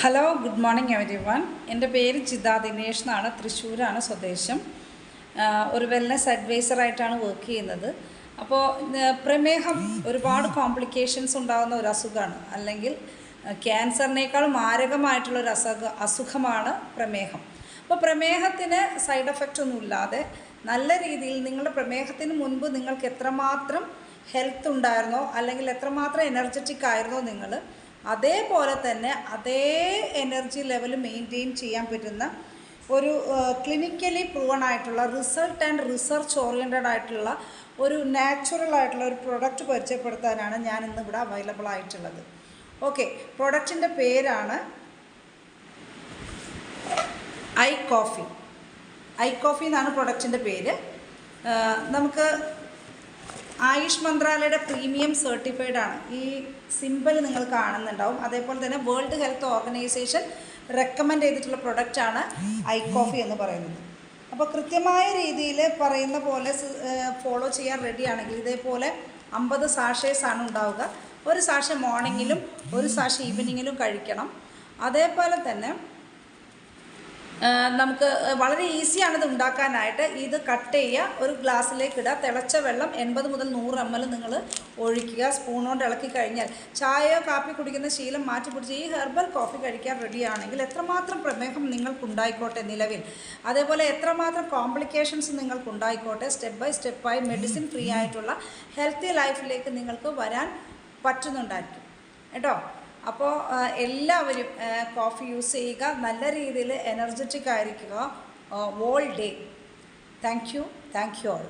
Hello, good morning every one. എൻ്റെ പേര് ചിതാ ദിനേഷ് എന്നാണ്. തൃശ്ശൂരാണ് സ്വദേശം. ഒരു വെൽനസ് അഡ്വൈസറായിട്ടാണ് വർക്ക് ചെയ്യുന്നത്. അപ്പോൾ പ്രമേഹം ഒരുപാട് കോംപ്ലിക്കേഷൻസ് ഉണ്ടാകുന്ന ഒരു അസുഖമാണ്, അല്ലെങ്കിൽ ക്യാൻസറിനേക്കാൾ മാരകമായിട്ടുള്ളൊരു അസുഖമാണ് പ്രമേഹം. അപ്പോൾ പ്രമേഹത്തിന് സൈഡ് എഫക്റ്റ് ഒന്നുമില്ലാതെ നല്ല രീതിയിൽ നിങ്ങളുടെ പ്രമേഹത്തിന് മുൻപ് നിങ്ങൾക്ക് എത്രമാത്രം ഹെൽത്ത് ഉണ്ടായിരുന്നോ, അല്ലെങ്കിൽ എത്രമാത്രം എനർജറ്റിക് ആയിരുന്നോ നിങ്ങൾ, അതേപോലെ തന്നെ അതേ എനർജി ലെവൽ മെയിൻറ്റെയിൻ ചെയ്യാൻ പറ്റുന്ന ഒരു ക്ലിനിക്കലി പ്രൂവൺ ആയിട്ടുള്ള റിസൾട്ട് ആൻഡ് റിസർച്ച് ഓറിയൻറ്റഡ് ആയിട്ടുള്ള ഒരു നാച്ചുറൽ ആയിട്ടുള്ള ഒരു പ്രൊഡക്റ്റ് പരിചയപ്പെടുത്താനാണ് ഞാൻ ഇന്നിവിടെ അവൈലബിൾ ആയിട്ടുള്ളത്. ഓക്കെ, പ്രൊഡക്റ്റിൻ്റെ പേരാണ് ഐ കോഫി എന്നാണ് പ്രൊഡക്റ്റിൻ്റെ പേര്. നമുക്ക് ആയുഷ് മന്ത്രാലയയുടെ പ്രീമിയം സർട്ടിഫൈഡ് ആണ്. ഈ സിമ്പിൾ നിങ്ങൾ കാണുന്നുണ്ടാവും. അതേപോലെ തന്നെ വേൾഡ് ഹെൽത്ത് ഓർഗനൈസേഷൻ റെക്കമെൻഡ് ചെയ്തിട്ടുള്ള പ്രൊഡക്റ്റാണ് ഐ കോഫി എന്ന് പറയുന്നത്. അപ്പോൾ കൃത്യമായ രീതിയിൽ പറയുന്ന പോലെ ഫോളോ ചെയ്യാൻ റെഡിയാണെങ്കിൽ ഇതേപോലെ 50 സാഷേഴ്സാണ് ഉണ്ടാവുക. ഒരു സാഷ മോർണിംഗിലും ഒരു സാഷ ഈവനിങ്ങിലും കഴിക്കണം. അതേപോലെ തന്നെ നമുക്ക് വളരെ ഈസിയാണിത് ഉണ്ടാക്കാനായിട്ട്. ഇത് കട്ട് ചെയ്യുക, ഒരു ഗ്ലാസ്സിലേക്ക് ഇടുക, തിളച്ച വെള്ളം 80 മുതൽ 100 ml നിങ്ങൾ ഒഴിക്കുക. സ്പൂൺ കൊണ്ട് ഇളക്കി കഴിഞ്ഞാൽ ചായയോ കാപ്പി കുടിക്കുന്ന ശീലം മാറ്റി പിടിച്ച് ഈ ഹെർബൽ കോഫി കഴിക്കാൻ റെഡിയാണെങ്കിൽ എത്രമാത്രം പ്രമേഹം നിങ്ങൾക്കുണ്ടായിക്കോട്ടെ നിലവിൽ, അതേപോലെ എത്രമാത്രം കോംപ്ലിക്കേഷൻസ് നിങ്ങൾക്കുണ്ടായിക്കോട്ടെ, സ്റ്റെപ്പ് ബൈ സ്റ്റെപ്പായി മെഡിസിൻ ഫ്രീ ആയിട്ടുള്ള ഹെൽത്തി ലൈഫിലേക്ക് നിങ്ങൾക്ക് വരാൻ പറ്റുന്നുണ്ടായിരിക്കും കേട്ടോ. അപ്പോൾ എല്ലാവരും കോഫി യൂസ് ചെയ്യുക, നല്ല രീതിയിൽ എനർജറ്റിക് ആയിരിക്കുക all day. Thank you all.